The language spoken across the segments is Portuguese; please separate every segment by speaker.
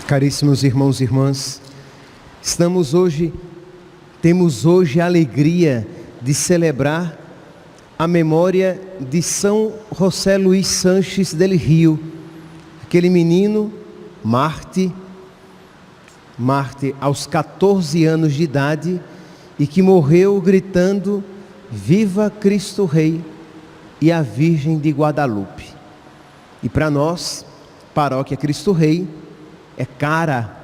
Speaker 1: Caríssimos irmãos e irmãs, temos hoje a alegria de celebrar a memória de São José Luís Sanches del Rio, aquele menino Marte aos 14 anos de idade e que morreu gritando: Viva Cristo Rei e a Virgem de Guadalupe. E para nós, Paróquia Cristo Rei, é cara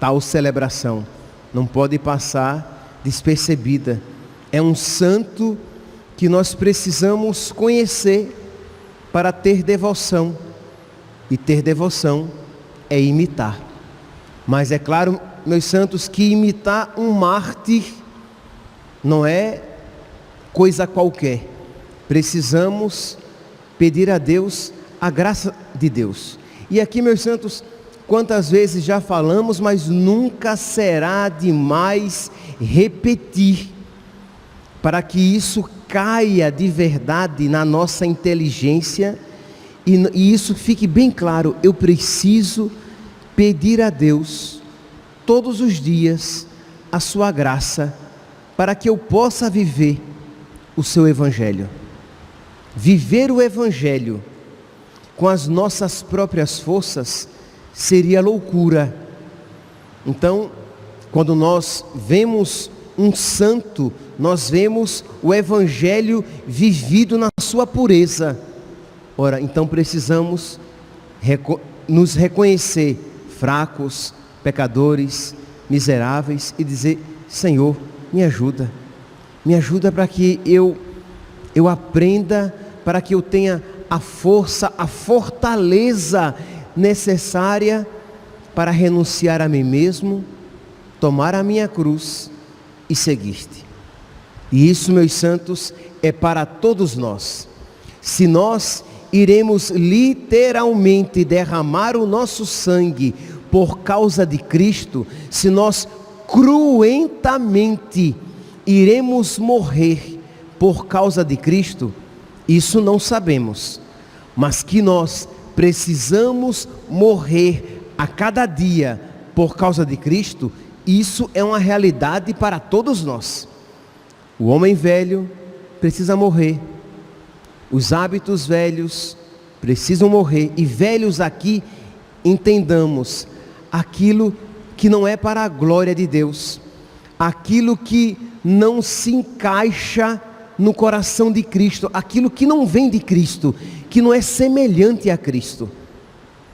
Speaker 1: tal celebração, não pode passar despercebida. É um santo que nós precisamos conhecer para ter devoção, e ter devoção é imitar. Mas é claro, meus santos, que imitar um mártir não é coisa qualquer. Precisamos pedir a Deus a graça de Deus. E aqui, meus santos, quantas vezes já falamos, mas nunca será demais repetir, para que isso caia de verdade na nossa inteligência e isso fique bem claro. Eu preciso pedir a Deus todos os dias a sua graça para que eu possa viver o seu Evangelho. Viver o Evangelho com as nossas próprias forças seria loucura. Então, quando nós vemos um santo, nós vemos o Evangelho vivido na sua pureza. Ora, então precisamos nos reconhecer fracos, pecadores, miseráveis e dizer: Senhor, me ajuda para que eu aprenda, para que eu tenha a força, a fortaleza necessária para renunciar a mim mesmo, tomar a minha cruz e seguir-te. E isso, meus santos, é para todos nós. Se nós iremos literalmente derramar o nosso sangue por causa de Cristo, se nós cruentamente iremos morrer por causa de Cristo, isso não sabemos, mas que nós precisamos morrer a cada dia por causa de Cristo, isso é uma realidade para todos nós. O homem velho precisa morrer, os hábitos velhos precisam morrer, e velhos aqui, entendamos, aquilo que não é para a glória de Deus, aquilo que não se encaixa no coração de Cristo, aquilo que não vem de Cristo, que não é semelhante a Cristo.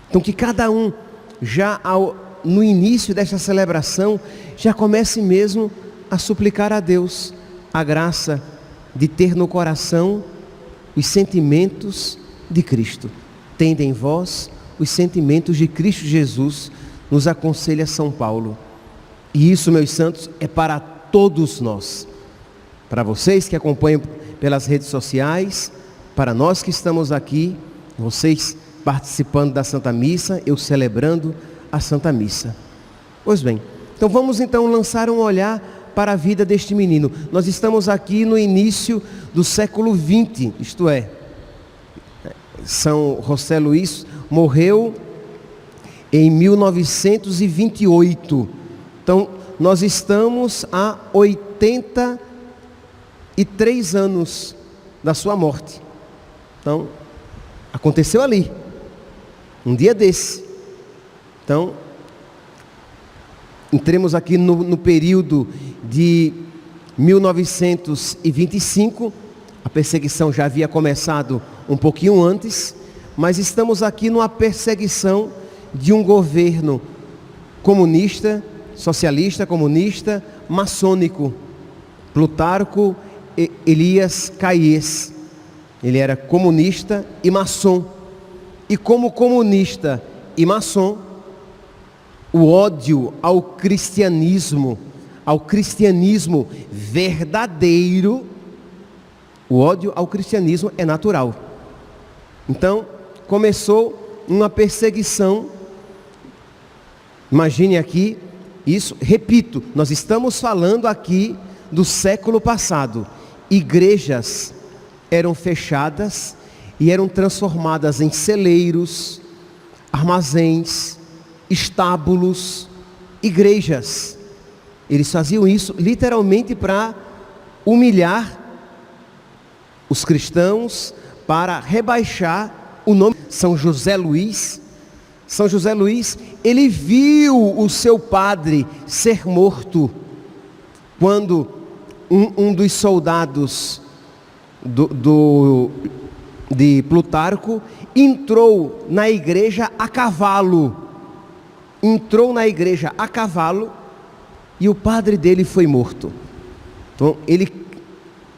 Speaker 1: Então que cada um, já no início desta celebração, já comece mesmo a suplicar a Deus a graça de ter no coração os sentimentos de Cristo. Tende em vós os sentimentos de Cristo Jesus, nos aconselha São Paulo. E isso, meus santos, é para todos nós. Para vocês que acompanham pelas redes sociais, para nós que estamos aqui, vocês participando da Santa Missa, eu celebrando a Santa Missa. Pois bem, então vamos lançar um olhar para a vida deste menino. Nós estamos aqui no início do século XX, isto é, São José Luís morreu em 1928. Então, nós estamos a 83 anos da sua morte. Então, aconteceu ali, um dia desse. Então, entremos aqui no período de 1925, a perseguição já havia começado um pouquinho antes, mas estamos aqui numa perseguição de um governo comunista, socialista, comunista, maçônico. Plutarco Elias Caies, ele era comunista e maçom. E como comunista e maçom, o ódio ao cristianismo verdadeiro, o ódio ao cristianismo é natural. Então, começou uma perseguição. Imagine aqui Isso, repito, nós estamos falando aqui do século passado. Igrejas eram fechadas e eram transformadas em celeiros, armazéns, estábulos, igrejas. Eles faziam isso literalmente para humilhar os cristãos, para rebaixar o nome. São José Luís, ele viu o seu padre ser morto quando um dos soldados de Plutarco entrou na igreja a cavalo. E o padre dele foi morto. Então ele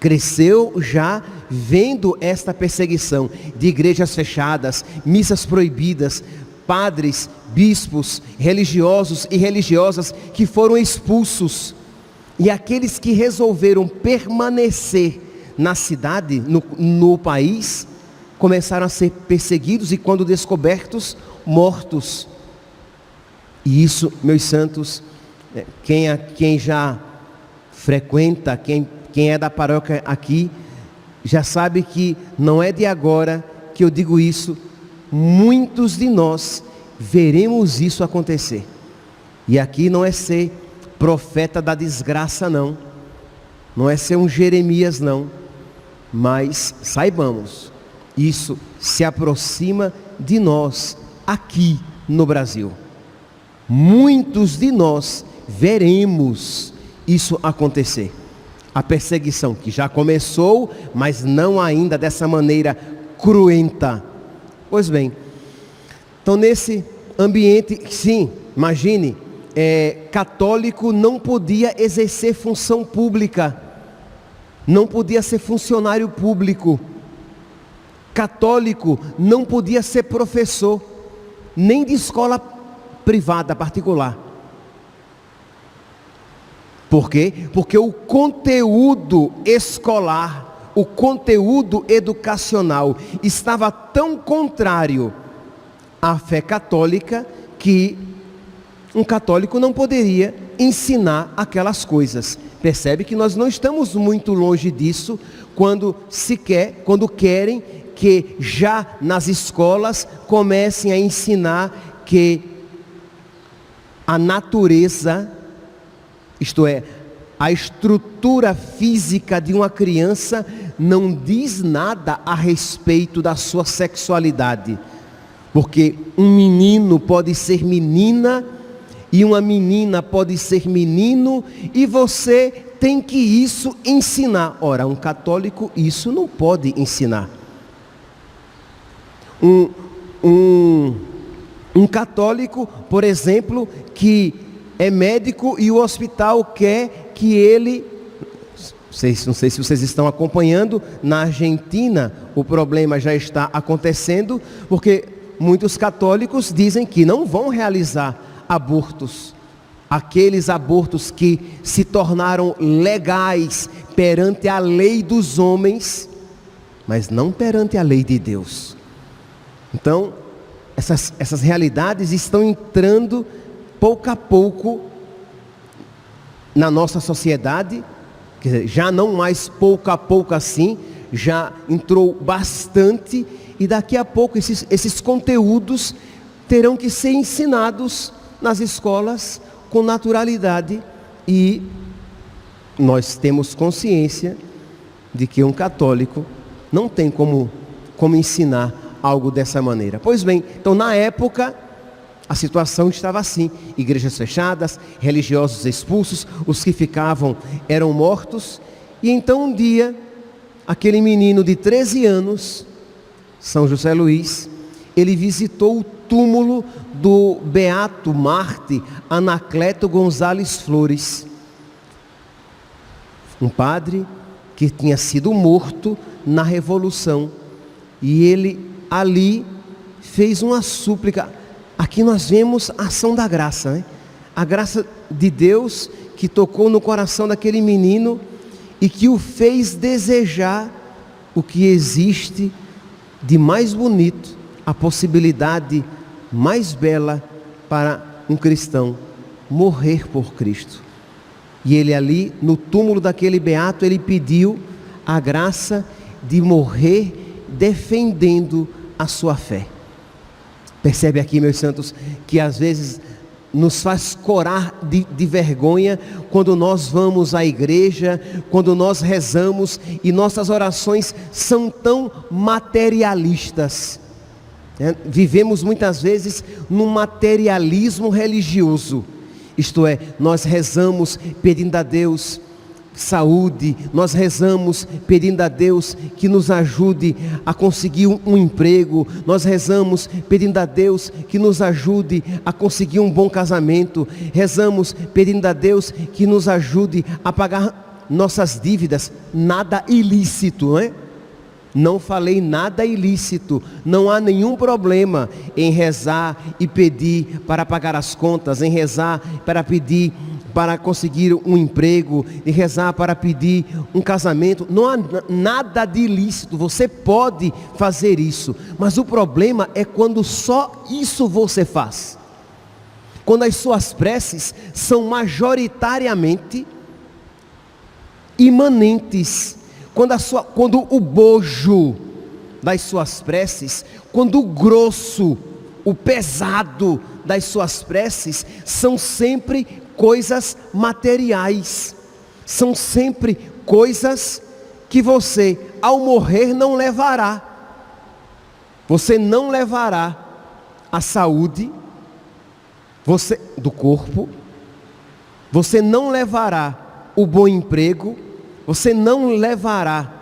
Speaker 1: cresceu já vendo esta perseguição de igrejas fechadas, missas proibidas, padres, bispos, religiosos e religiosas que foram expulsos. E aqueles que resolveram permanecer na cidade, no país, começaram a ser perseguidos e, quando descobertos, mortos. E isso, meus santos, quem já frequenta, quem é da paróquia aqui, já sabe que não é de agora que eu digo isso. Muitos de nós veremos isso acontecer. E aqui não é ser profeta da desgraça, não é ser um Jeremias, não, mas saibamos, isso se aproxima de nós aqui no Brasil. Muitos de nós veremos isso acontecer. A perseguição que já começou, mas não ainda dessa maneira cruenta. Pois bem, então nesse ambiente, sim, imagine, católico não podia exercer função pública, não podia ser funcionário público, católico não podia ser professor, nem de escola privada, particular. Por quê? Porque o conteúdo escolar, o conteúdo educacional estava tão contrário à fé católica que um católico não poderia ensinar aquelas coisas. Percebe que nós não estamos muito longe disso quando querem que já nas escolas comecem a ensinar que a natureza, isto é, a estrutura física de uma criança não diz nada a respeito da sua sexualidade. Porque um menino pode ser menina e uma menina pode ser menino, e você tem que isso ensinar. Ora, um católico isso não pode ensinar. Um católico, por exemplo, que é médico e o hospital quer que ele... Não sei se vocês estão acompanhando, na Argentina o problema já está acontecendo, porque muitos católicos dizem que não vão realizar abortos. Aqueles abortos que se tornaram legais perante a lei dos homens, mas não perante a lei de Deus. Então, essas realidades estão entrando pouco a pouco na nossa sociedade, quer dizer, já não mais pouco a pouco assim, já entrou bastante, e daqui a pouco esses conteúdos terão que ser ensinados nas escolas com naturalidade, e nós temos consciência de que um católico não tem como ensinar algo dessa maneira. Pois bem, então na época a situação estava assim: igrejas fechadas, religiosos expulsos, os que ficavam eram mortos. E então um dia, aquele menino de 13 anos, São José Luís, ele visitou o túmulo do beato Marte Anacleto Gonzalez Flores, um padre que tinha sido morto na Revolução, e ele ali fez uma súplica. Aqui nós vemos a ação da graça, né? A graça de Deus que tocou no coração daquele menino e que o fez desejar o que existe de mais bonito, a possibilidade mais bela para um cristão, morrer por Cristo. E ele ali, no túmulo daquele beato, ele pediu a graça de morrer defendendo a sua fé. Percebe aqui, meus santos, que às vezes nos faz corar de vergonha quando nós vamos à igreja, quando nós rezamos e nossas orações são tão materialistas. Vivemos muitas vezes num materialismo religioso. Isto é, nós rezamos pedindo a Deus saúde, nós rezamos pedindo a Deus que nos ajude a conseguir um emprego, nós rezamos pedindo a Deus que nos ajude a conseguir um bom casamento, rezamos pedindo a Deus que nos ajude a pagar nossas dívidas. Nada ilícito, não é? Não falei nada ilícito, não há nenhum problema em rezar e pedir para pagar as contas, em rezar para pedir para conseguir um emprego, em rezar para pedir um casamento. Não há nada de ilícito, você pode fazer isso, mas o problema é quando só isso você faz. Quando as suas preces são majoritariamente imanentes, quando o bojo das suas preces, quando o grosso, o pesado das suas preces são sempre coisas materiais, são sempre coisas que você, ao morrer, não levará. Você não levará a saúde do corpo, você não levará o bom emprego, você não levará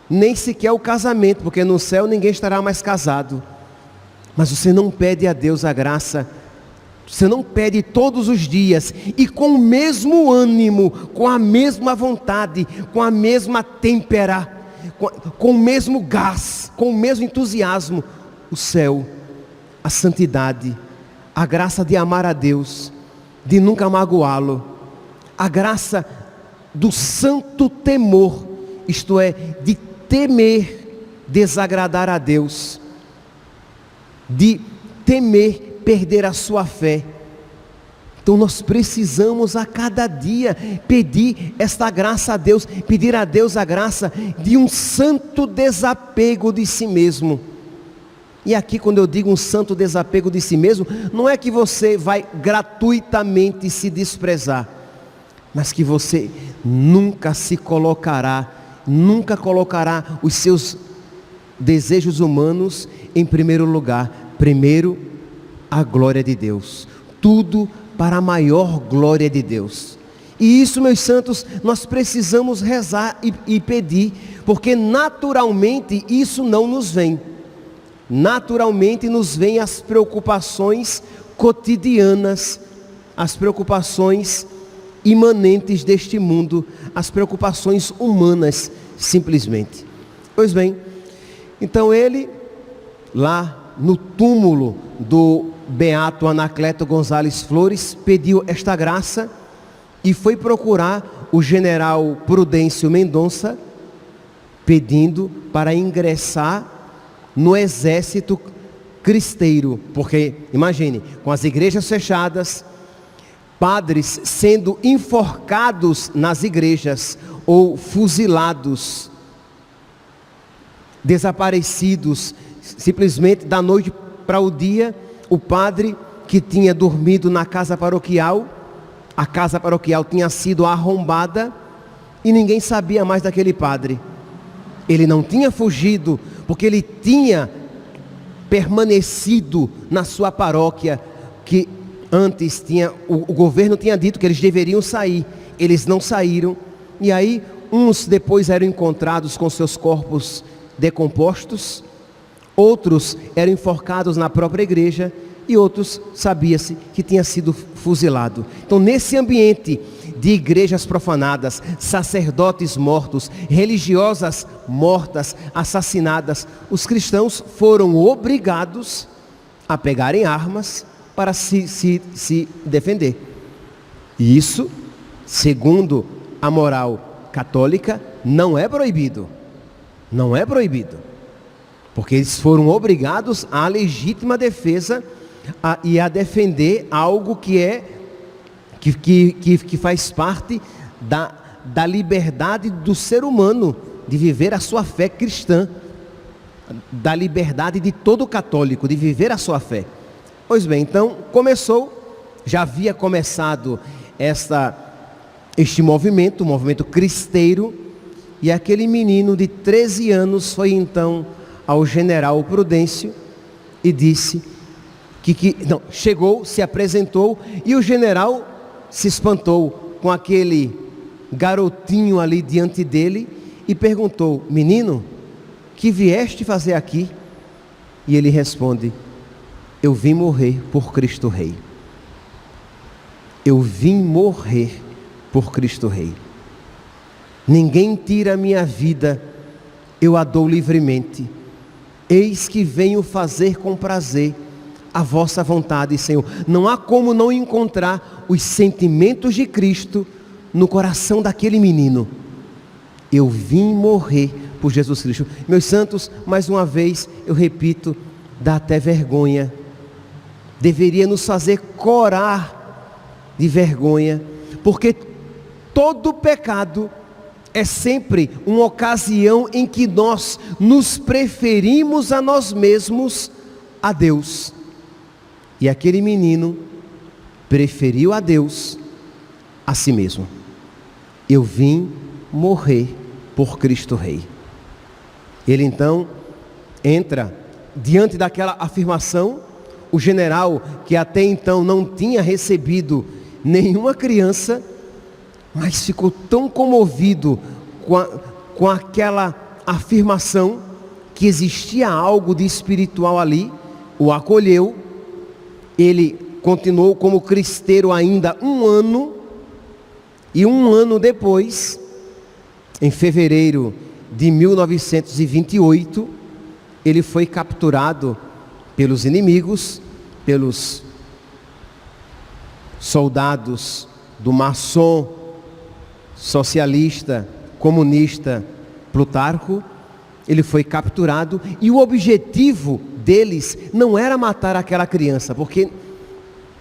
Speaker 1: nem sequer o casamento, porque no céu ninguém estará mais casado. Mas você não pede a Deus a graça, você não pede todos os dias, e com o mesmo ânimo, com a mesma vontade, com a mesma têmpera, com o mesmo gás, com o mesmo entusiasmo, o céu, a santidade, a graça de amar a Deus, de nunca magoá-lo, a graça do santo temor, isto é, de temer desagradar a Deus, de temer perder a sua fé. Então nós precisamos a cada dia pedir esta graça a Deus, pedir a Deus a graça de um santo desapego de si mesmo. E aqui, quando eu digo um santo desapego de si mesmo, não é que você vai gratuitamente se desprezar, mas que você nunca colocará os seus desejos humanos em primeiro lugar. Primeiro, a glória de Deus, tudo para a maior glória de Deus. E isso, meus santos, nós precisamos rezar e pedir, porque naturalmente isso não nos vem. Naturalmente nos vêm as preocupações cotidianas, as preocupações imanentes deste mundo, as preocupações humanas, simplesmente. Pois bem, então ele, lá no túmulo do beato Anacleto Gonzalez Flores, pediu esta graça e foi procurar o general Prudêncio Mendonça, pedindo para ingressar no exército cristeiro, porque, imagine, com as igrejas fechadas, padres sendo enforcados nas igrejas ou fuzilados, desaparecidos, simplesmente da noite para o dia. O padre que tinha dormido na casa paroquial, a casa paroquial tinha sido arrombada e ninguém sabia mais daquele padre. Ele não tinha fugido, porque ele tinha permanecido na sua paróquia, que antes o governo tinha dito que eles deveriam sair. Eles não saíram, e aí uns depois eram encontrados com seus corpos decompostos, outros eram enforcados na própria igreja, e outros sabia-se que tinha sido fuzilado. Então, nesse ambiente de igrejas profanadas, sacerdotes mortos, religiosas mortas, assassinadas, os cristãos foram obrigados a pegarem armas para se defender. E isso, segundo a moral católica, não é proibido. Não é proibido. Porque eles foram obrigados à legítima defesa e a defender algo que é que faz parte da liberdade do ser humano de viver a sua fé cristã, da liberdade de todo católico de viver a sua fé. Pois bem, então já havia começado este movimento, o movimento cristeiro, e aquele menino de 13 anos foi então ao general Prudêncio e disse chegou, se apresentou, e o general se espantou com aquele garotinho ali diante dele e perguntou: menino, que vieste fazer aqui? E ele responde: eu vim morrer por Cristo Rei. Eu vim morrer por Cristo Rei. Ninguém tira a minha vida, eu a dou livremente. Eis que venho fazer com prazer a vossa vontade, Senhor. Não há como não encontrar os sentimentos de Cristo no coração daquele menino. Eu vim morrer por Jesus Cristo. Meus santos, mais uma vez eu repito, dá até vergonha. Deveria nos fazer corar de vergonha, porque todo pecado é sempre uma ocasião em que nós nos preferimos a nós mesmos a Deus. E aquele menino preferiu a Deus a si mesmo. Eu vim morrer por Cristo Rei. Ele então entra diante daquela afirmação. O general, que até então não tinha recebido nenhuma criança, mas ficou tão comovido com aquela afirmação que existia algo de espiritual ali, o acolheu. Ele continuou como cristeiro ainda 1 ano, e 1 ano depois, em fevereiro de 1928, ele foi capturado pelos inimigos, pelos soldados do maçom socialista, comunista Plutarco. Ele foi capturado e o objetivo deles não era matar aquela criança, porque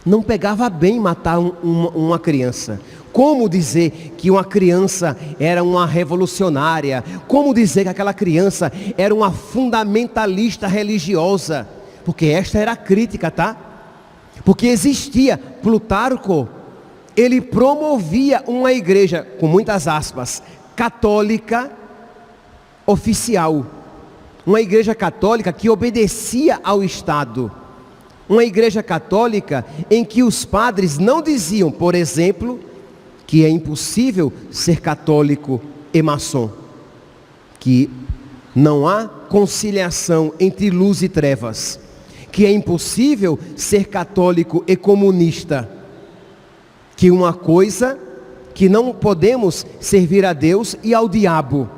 Speaker 1: não pegava bem matar uma criança. Como dizer que uma criança era uma revolucionária? Como dizer que aquela criança era uma fundamentalista religiosa? Porque esta era a crítica, tá? Porque existia, Plutarco, ele promovia uma igreja, com muitas aspas, católica oficial. Uma igreja católica que obedecia ao Estado. Uma igreja católica em que os padres não diziam, por exemplo, que é impossível ser católico e maçom, que não há conciliação entre luz e trevas, que é impossível ser católico e comunista, que uma coisa, que não podemos servir a Deus e ao diabo,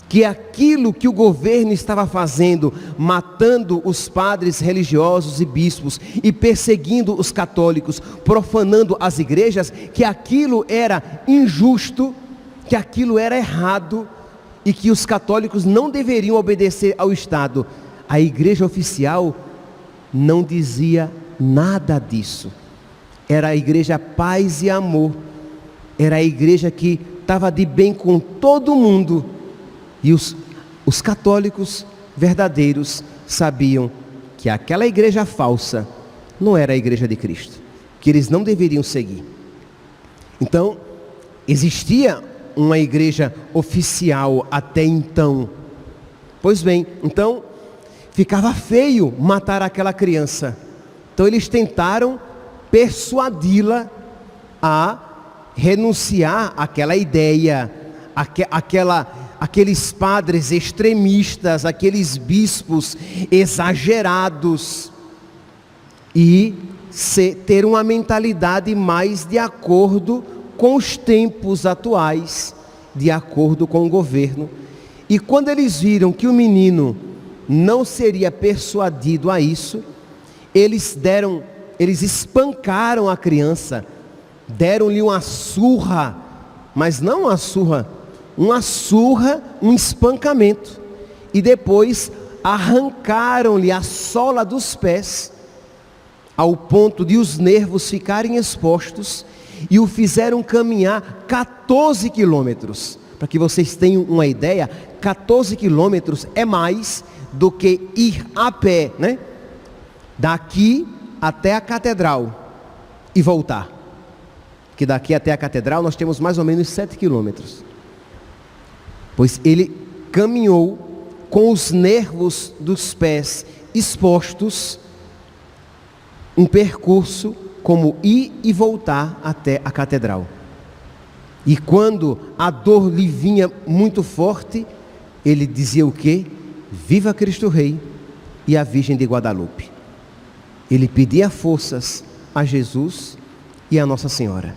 Speaker 1: que aquilo que o governo estava fazendo, matando os padres religiosos e bispos e perseguindo os católicos, profanando as igrejas, que aquilo era injusto, que aquilo era errado e que os católicos não deveriam obedecer ao Estado. A igreja oficial não dizia nada disso. Era a igreja paz e amor, era a igreja que estava de bem com todo mundo. E os católicos verdadeiros sabiam que aquela igreja falsa não era a igreja de Cristo, que eles não deveriam seguir. Então, existia uma igreja oficial até então. Pois bem, então, ficava feio matar aquela criança. Então eles tentaram persuadi-la a renunciar àquela ideia, aqueles padres extremistas, aqueles bispos exagerados, e ter uma mentalidade mais de acordo com os tempos atuais, de acordo com o governo. E quando eles viram que o menino não seria persuadido a isso, eles espancaram a criança, deram-lhe uma surra, mas não uma surra, um espancamento, e depois arrancaram-lhe a sola dos pés, ao ponto de os nervos ficarem expostos, e o fizeram caminhar 14 quilômetros. Para que vocês tenham uma ideia, 14 quilômetros é mais do que ir a pé, né? Daqui até a catedral e voltar. Que daqui até a catedral nós temos mais ou menos 7 quilômetros. Pois ele caminhou com os nervos dos pés expostos, um percurso como ir e voltar até a catedral. E quando a dor lhe vinha muito forte, ele dizia o quê? Viva Cristo Rei e a Virgem de Guadalupe. Ele pedia forças a Jesus e a Nossa Senhora.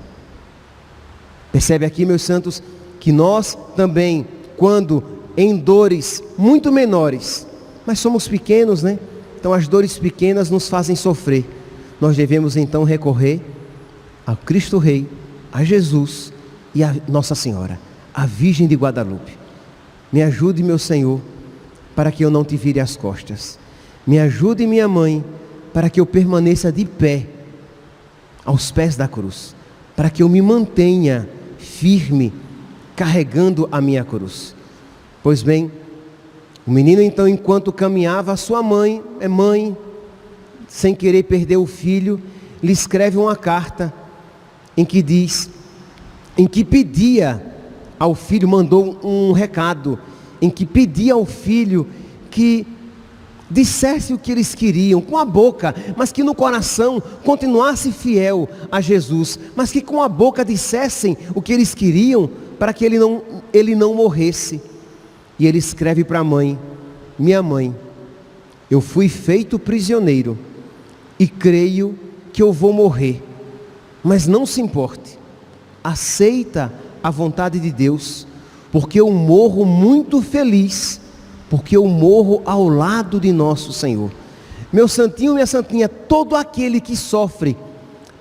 Speaker 1: Percebe aqui, meus santos, que nós também, quando em dores muito menores, mas somos pequenos, né? Então as dores pequenas nos fazem sofrer. Nós devemos então recorrer a Cristo Rei, a Jesus e a Nossa Senhora, a Virgem de Guadalupe. Me ajude, meu Senhor, para que eu não te vire as costas. Me ajude, minha mãe, para que eu permaneça de pé aos pés da cruz, para que eu me mantenha firme, carregando a minha cruz. Pois bem, o menino então, enquanto caminhava, a sua mãe, sem querer perder o filho, lhe escreve uma carta em que pedia ao filho, mandou um recado, em que pedia ao filho que dissesse o que eles queriam com a boca, mas que no coração continuasse fiel a Jesus, mas que com a boca dissessem o que eles queriam, para que ele não morresse. E ele escreve para a mãe: minha mãe, eu fui feito prisioneiro e creio que eu vou morrer, mas não se importe, aceita a vontade de Deus, porque eu morro muito feliz, porque eu morro ao lado de nosso Senhor. Meu santinho, minha santinha, todo aquele que sofre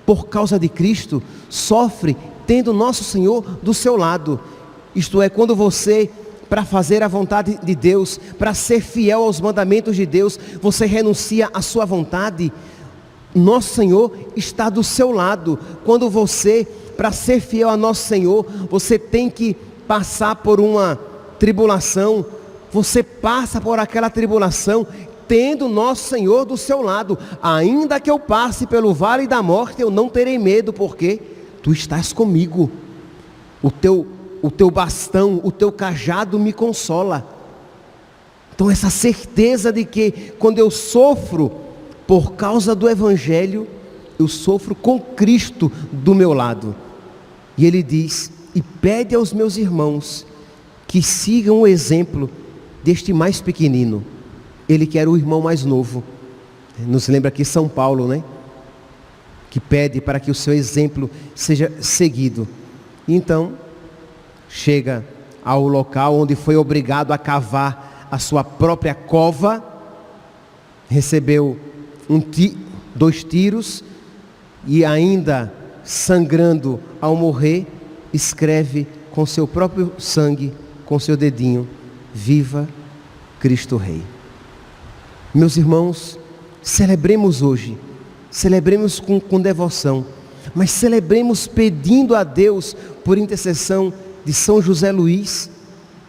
Speaker 1: por causa de Cristo, sofre tendo nosso Senhor do seu lado. Isto é, quando você, para fazer a vontade de Deus, para ser fiel aos mandamentos de Deus, você renuncia à sua vontade, nosso Senhor está do seu lado. Quando você, para ser fiel a nosso Senhor, você tem que passar por uma tribulação, você passa por aquela tribulação, tendo nosso Senhor do seu lado. Ainda que eu passe pelo vale da morte, eu não terei medo, porque tu estás comigo. O teu bastão, o teu cajado me consola. Então essa certeza de que quando eu sofro por causa do Evangelho, eu sofro com Cristo do meu lado. E ele diz, e pede aos meus irmãos que sigam o exemplo deste mais pequenino. Ele que era o irmão mais novo. Nos lembra aqui São Paulo, né? Que pede para que o seu exemplo seja seguido. E então, chega ao local onde foi obrigado a cavar a sua própria cova, recebeu 2 tiros e ainda sangrando ao morrer, escreve com seu próprio sangue, com seu dedinho: viva Cristo Rei. Meus irmãos, celebremos hoje, celebremos com devoção, mas celebremos pedindo a Deus, por intercessão de São José Luís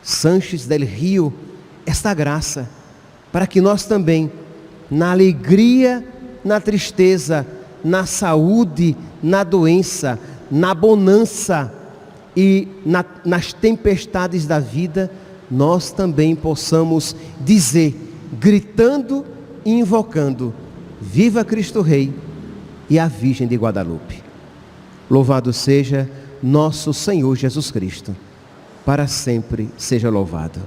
Speaker 1: Sanches del Rio, esta graça, para que nós também, na alegria, na tristeza, na saúde, na doença, na bonança e nas tempestades da vida, nós também possamos dizer, gritando e invocando: viva Cristo Rei e a Virgem de Guadalupe. Louvado seja nosso Senhor Jesus Cristo, para sempre seja louvado.